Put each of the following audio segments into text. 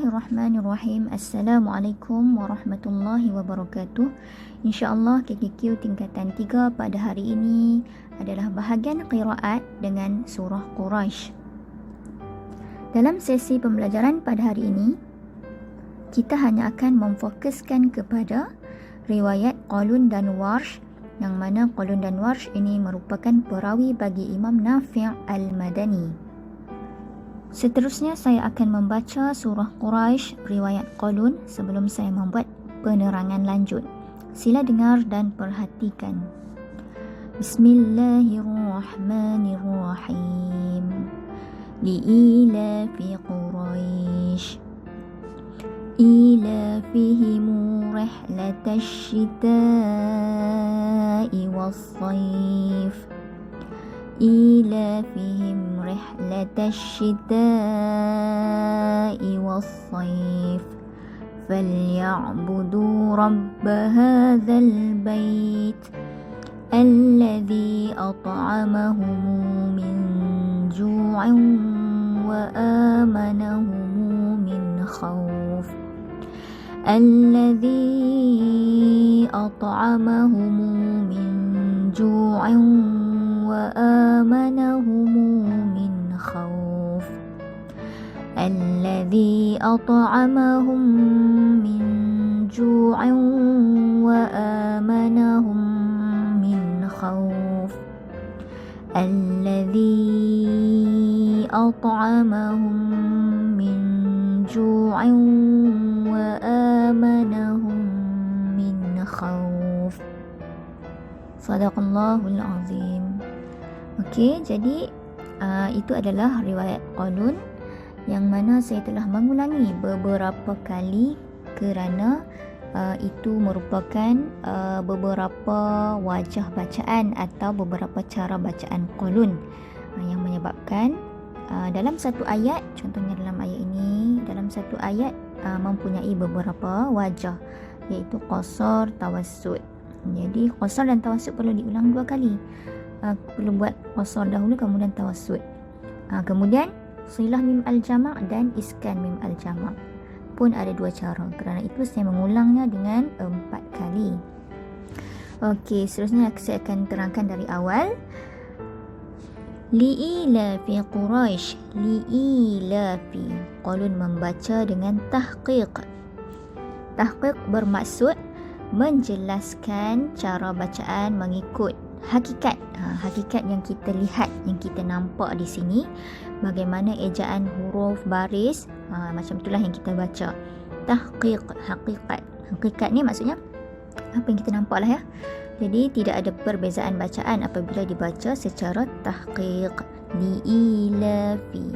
Bismillahirrahmanirrahim. Assalamualaikum warahmatullahi wabarakatuh. InsyaAllah KKQ tingkatan 3 pada hari ini adalah bahagian qiraat dengan surah Quraisy. Dalam sesi pembelajaran pada hari ini, kita hanya akan memfokuskan kepada riwayat Qalun dan Warsh, yang mana Qalun dan Warsh ini merupakan perawi bagi Imam Nafi' al-Madani. Seterusnya saya akan membaca surah Quraisy riwayat Qalun sebelum saya membuat penerangan lanjut. Sila dengar dan perhatikan. Bismillahirrahmanirrahim. Li'ilafi Quraisy إيلافهم رحلة الشتاء والصيف إيلافهم رحلة الشتاء والصيف فليعبدوا رب هذا البيت الذي أطعمهم من جوع وآمنهم من خوف الذي أطعمهم من جوع وآمنهم من خوف الذي أطعمهم من جوع وآمنهم من خوف الذي أطعمهم من جوع وآمنهم من خوف. Sadaqallahul Azim. Okey, jadi itu adalah riwayat Qalun yang mana saya telah mengulangi beberapa kali kerana itu merupakan beberapa wajah bacaan atau beberapa cara bacaan Qalun yang menyebabkan dalam satu ayat, contohnya dalam ayat ini, dalam satu ayat mempunyai beberapa wajah, iaitu qasar, tawassut. Jadi qasar dan tawassut perlu diulang dua kali. Perlu buat qasar dahulu kemudian tawassut. Kemudian silah mim al-jama' dan iskan mim al-jama' pun ada dua cara. Kerana itu saya mengulangnya dengan 4 kali. Okey, seterusnya saya akan terangkan dari awal. Li'ilafi Quraisy, li'ilafi. Qalun membaca dengan tahqiq. Tahqiq bermaksud menjelaskan cara bacaan mengikut hakikat. Hakikat yang kita lihat, yang kita nampak di sini, bagaimana ejaan huruf baris, macam itulah yang kita baca. Tahqiq, hakikat. Hakikat ni maksudnya apa yang kita nampak lah ya. Jadi tidak ada perbezaan bacaan apabila dibaca secara tahqiq. Li'ilafi.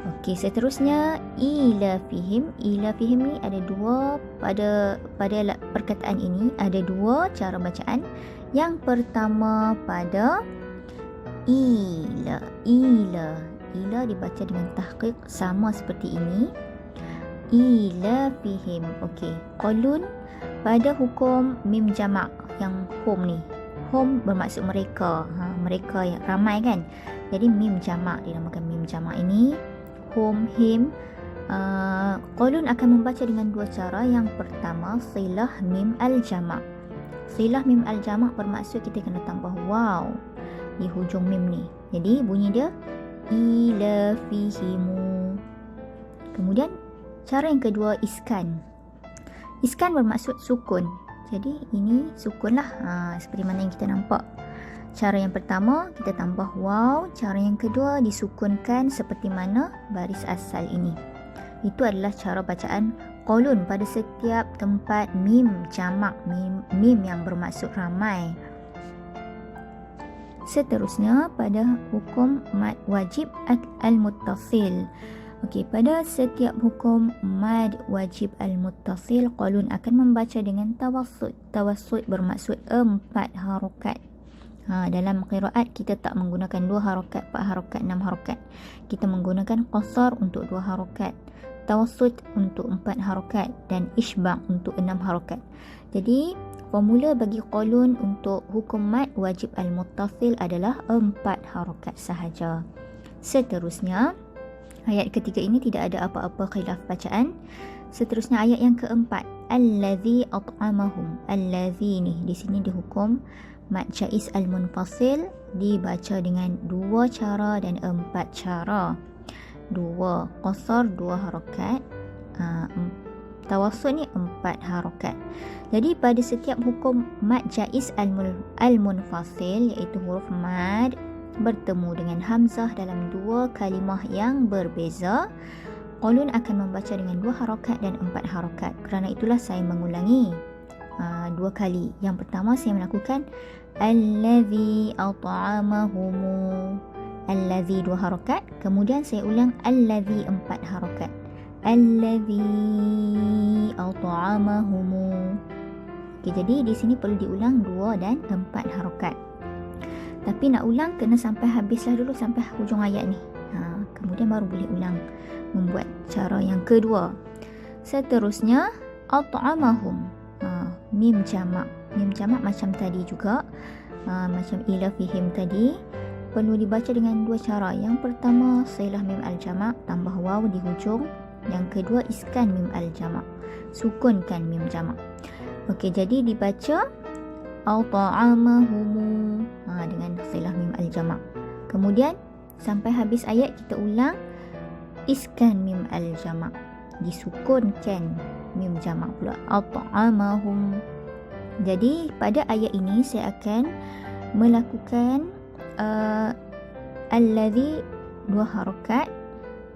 Okey, seterusnya ilafihim. Ilafihim ni ada dua, pada perkataan ini ada dua cara bacaan. Yang pertama pada ila. Ila dibaca dengan tahqiq sama seperti ini. Ilafihim. Okey, Qalun pada hukum mim jamak, yang hum ni, hum bermaksud mereka, mereka yang ramai kan, jadi mim jamak, dinamakan mim jamak ini hum, him. Qalun akan membaca dengan dua cara. Yang pertama silah mim al-jamak. Silah mim al-jamak bermaksud kita kena tambah waw di hujung mim ni, jadi bunyi dia ilafihimu. Kemudian cara yang kedua iskan. Iskan bermaksud sukun. Jadi ini sukun lah, seperti mana yang kita nampak. Cara yang pertama kita tambah waw, cara yang kedua disukunkan seperti mana baris asal ini. Itu adalah cara bacaan Qalun pada setiap tempat mim jamak, mim yang bermaksud ramai. Seterusnya pada hukum mad wajib al-muttasil. Okey, pada setiap hukum mad wajib al-muttasil, Qalun akan membaca dengan tawassut. Tawassut bermaksud 4 harokat. Dalam qiraat kita tak menggunakan 2 harokat, 4 harokat, 6 harokat. Kita menggunakan qasar untuk 2 harokat, tawassut untuk 4 harokat dan isbaq untuk 6 harokat. Jadi formula bagi Qalun untuk hukum mad wajib al-muttasil adalah 4 harokat sahaja. Seterusnya Ayat ketiga ini tidak ada apa-apa khilaf bacaan. Seterusnya ayat yang keempat, allazi at'amahum. Allazi ni di sini dihukum mad jaiz al-munfasil, dibaca dengan 2 cara dan 4 cara. 2 qasar 2 harakat, tawassut ni 4 harakat. Jadi pada setiap hukum mad jaiz al-munfasil, iaitu huruf mad bertemu dengan hamzah dalam 2 kalimah yang berbeza, qalun akan membaca dengan 2 harakat dan 4 harakat. Kerana itulah saya mengulangi 2 kali. Yang pertama saya melakukan allazi at'amahumu, allazi 2 harakat, kemudian saya ulang allazi 4 harakat, allazi at'amahumu. Okey, jadi di sini perlu diulang 2 dan 4 harakat. Tapi nak ulang kena sampai habislah dulu, sampai hujung ayat ni. Kemudian baru boleh ulang membuat cara yang kedua. Seterusnya at'amahum, mim jamak. Mim jamak macam tadi juga, macam ila fihim tadi, perlu dibaca dengan 2 cara. Yang pertama silah mim al-jamak, tambah waw di hujung. Yang kedua iskan mim al-jamak, sukunkan mim jamak. Okey, jadi dibaca at'amahumu dengan silah mim al-jamak. Kemudian sampai habis ayat kita ulang iskan mim al-jamak, disukunkan mim jamak pula, at'amahum. Jadi pada ayat ini saya akan melakukan allazi 2 harakat,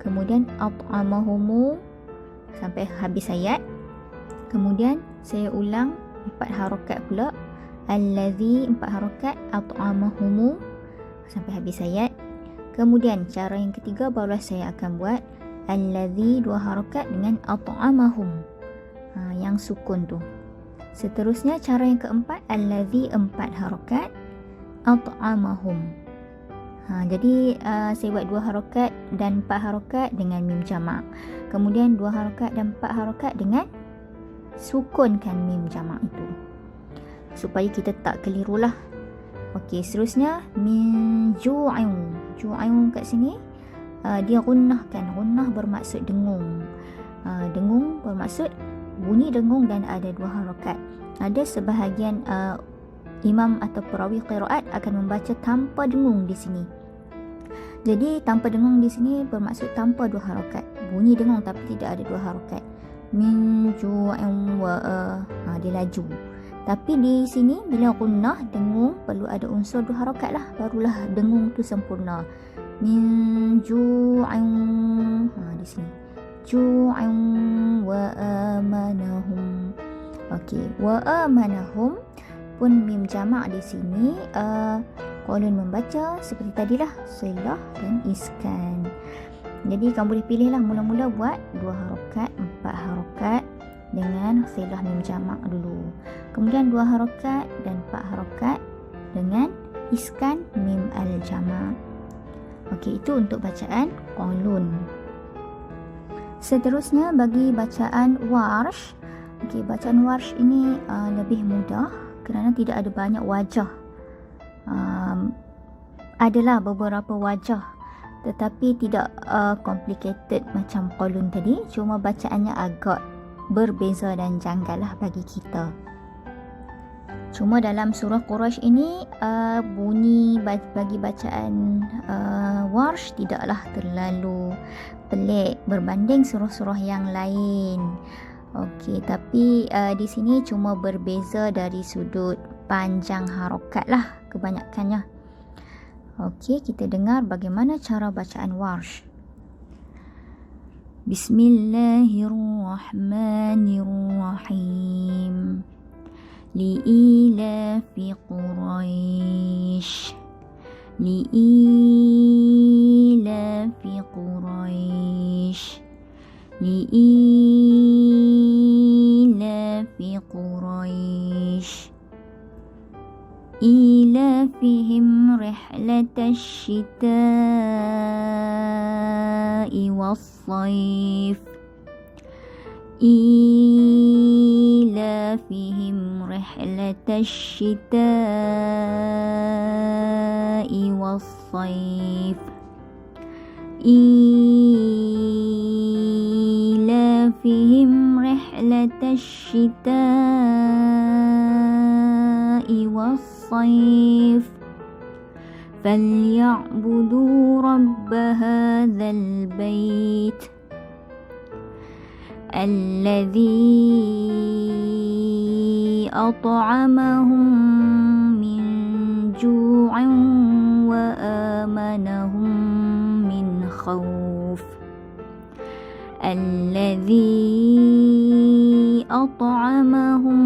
kemudian at'amahumu sampai habis ayat. Kemudian saya ulang 4 harakat pula, allazi 4 harakat, at'amahumu sampai habis ayat. Kemudian cara yang ketiga barulah saya akan buat allazi 2 harakat dengan at'amahum, yang sukun tu. Seterusnya cara yang keempat allazi 4 harakat, at'amahum. Jadi saya buat 2 harakat dan 4 harakat dengan mim jamak. Kemudian 2 harakat dan 4 harakat dengan sukunkan mim jamak itu, supaya kita tak kelirulah. Okey, seterusnya min ju'in. Ju'in kat sini dia gunnahkan. Gunnah bermaksud dengung. Dengung bermaksud bunyi dengung dan ada 2 harakat. Ada sebahagian imam atau perawi qiraat akan membaca tanpa dengung di sini. Jadi tanpa dengung di sini bermaksud tanpa 2 harakat. Bunyi dengung tapi tidak ada 2 harakat. Min ju'in wa dia laju. Tapi di sini bila gunnah dengung perlu ada unsur 2 harakat lah, barulah dengung tu sempurna. Min ju'in, di sini ju'in wa amanahum. Okey, wa amanahum pun mim jamak di sini qalun membaca seperti tadilah, silah dan iskan. Jadi kamu boleh pilihlah, mula-mula buat 2 harakat, 4 harakat dengan silah mim jamak dulu. Kemudian 2 harakat dan 4 harakat dengan iskan mim al-jamak. Okey, itu untuk bacaan qalun. Seterusnya bagi bacaan warsh. Okey, bacaan warsh ini lebih mudah kerana tidak ada banyak wajah. Adalah beberapa wajah tetapi tidak complicated macam qalun tadi, cuma bacaannya agak berbeza dan janggal lah bagi kita. Cuma dalam surah Quraisy ini bunyi bagi bacaan warsh tidaklah terlalu pelik berbanding surah-surah yang lain. Okey, tapi di sini cuma berbeza dari sudut panjang harakat lah kebanyakannya. Okey, kita dengar bagaimana cara bacaan warsh. Bismillahirrahmanirrahim. Li'ilafi Quraisy. Li'ilafi Quraisy. Li'ilafi Quraisy. إيلافهم رحلة الشتاء والصيف. إيلافهم رحلة الشتاء والصيف. إيلافهم رحلة الشتاء والصيف فليعبدوا رب هذا البيت الذي أطعمهم من جوع وآمنهم من خوف الذي أطعمهم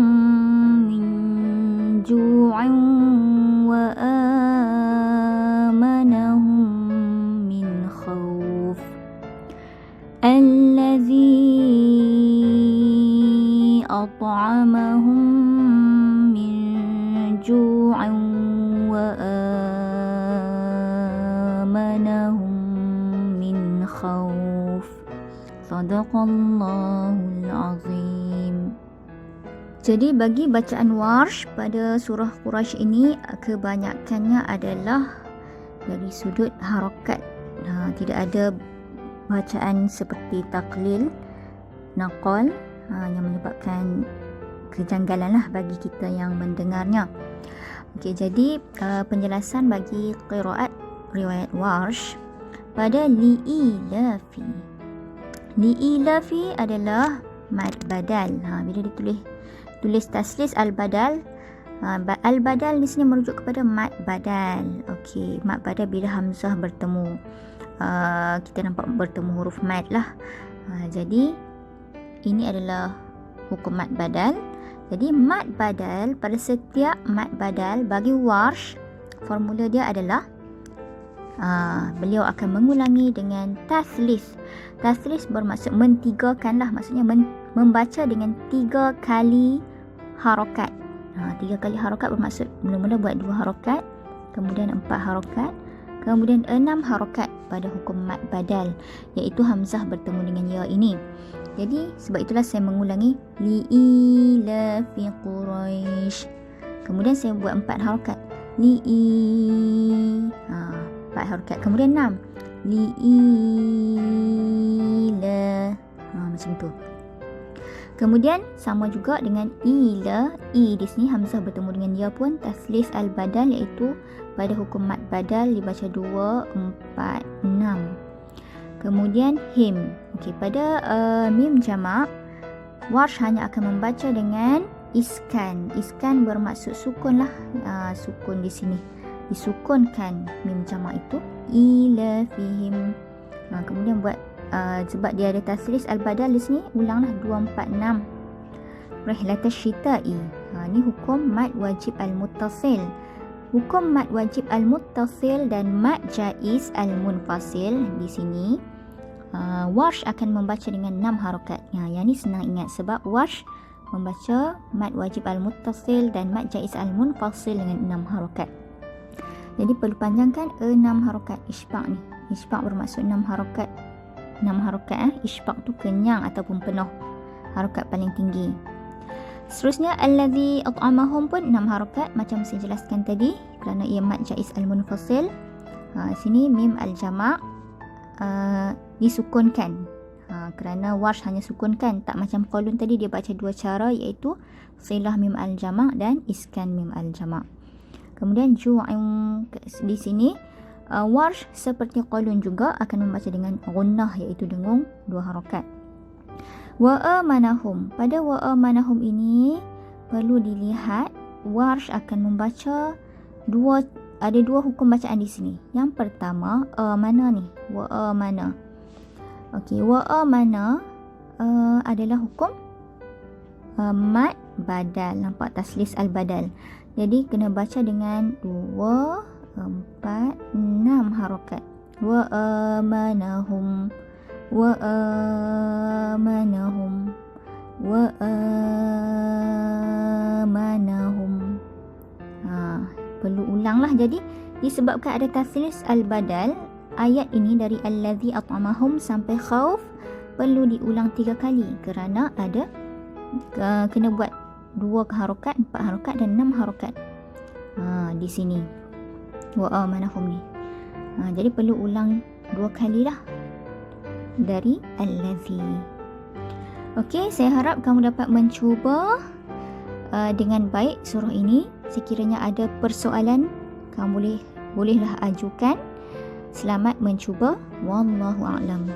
من جوع وآمنهم من خوف الذي أطعمهم من جوع وآمنهم من خوف Sadaqallahul Azim. Jadi bagi bacaan Warsh pada surah Quraisy ini kebanyakannya adalah dari sudut harakat. Tidak ada bacaan seperti taklil, naqal yang menyebabkan kejanggalan lah bagi kita yang mendengarnya. Okey, jadi penjelasan bagi qiraat riwayat Warsh pada li'ilafi. Li'ilafi adalah mad badal. Bila tulis taslis al-badal, al-badal di sini merujuk kepada mad badal. Okey, mad badal bila hamzah bertemu, kita nampak bertemu huruf mad lah. Jadi ini adalah hukum mad badal. Jadi mad badal, pada setiap mad badal bagi Warsh, formula dia adalah beliau akan mengulangi dengan taslis. Taslis bermaksud mentigakan lah, maksudnya membaca dengan 3 kali harakat. 3 kali harakat bermaksud mula-mula buat 2 harakat, kemudian 4 harakat, kemudian 6 harakat pada hukum mad badal, iaitu hamzah bertemu dengan ya ini. Jadi sebab itulah saya mengulangi li'ilafi Quraisy. Kemudian saya buat 4 harakat. 4 harakat. Kemudian 6. Li'ila. Macam tu. Kemudian sama juga dengan ila. I di sini hamzah bertemu dengan ya pun taslis al-badal, iaitu pada hukum mad badal dibaca 2, 4, 6. Kemudian him. Okey, pada mim jamak, Warsh hanya akan membaca dengan iskan. Iskan bermaksud sukun lah. Sukun di sini disukunkan mim jamak itu ila fihim. Kemudian buat sebab dia ada taslis al-badal di sini, ulanglah 2, 4, 6. Rihlatash syita'i. Ni hukum mad wajib al-muttasil. Hukum mad wajib al-muttasil dan mad jaiz al-munfasil di sini, Warsh akan membaca dengan 6 harakat. Yang ni senang ingat sebab Warsh membaca mad wajib al-muttasil dan mad jaiz al-munfasil dengan 6 harakat. Jadi perlu panjangkan 6 harakat isbaq ni. Isbaq bermaksud 6 harakat. 6 harakat isbaq tu kenyang ataupun penuh. Harakat paling tinggi. Seterusnya allazi at'amahum pun 6 harakat macam saya jelaskan tadi kerana ia mad jaiz al-munfasil. Sini mim al-jamak disukunkan. Kerana Warsh hanya sukunkan, tak macam qalun tadi dia baca 2 cara, iaitu silah mim al-jamak dan iskan mim al-jamak. Kemudian ju'un di sini Warsh seperti qalun juga akan membaca dengan gunnah, iaitu dengung 2 harakat. Wa amanahum. Pada wa amanahum ini perlu dilihat Warsh akan membaca ada 2 hukum bacaan di sini. Yang pertama amana ni, wa amana. Okey, wa amana adalah hukum mad badal. Nampak taslis al-badal. Jadi kena baca dengan 2, 4, 6 harakat. Wa amanahum, wa amanahum, wa amanahum. Perlu ulanglah. Jadi disebabkan ada taslis al-badal, ayat ini dari allazi at'amahum sampai khauf perlu diulang 3 kali kerana ada kena buat 2 harakat, 4 harakat dan 6 harakat di sini wa amanahum ni. Jadi perlu ulang 2 kali lah dari allazi. Okey, saya harap kamu dapat mencuba dengan baik surah ini. Sekiranya ada persoalan, kamu bolehlah ajukan. Selamat mencuba. Wallahu a'lam.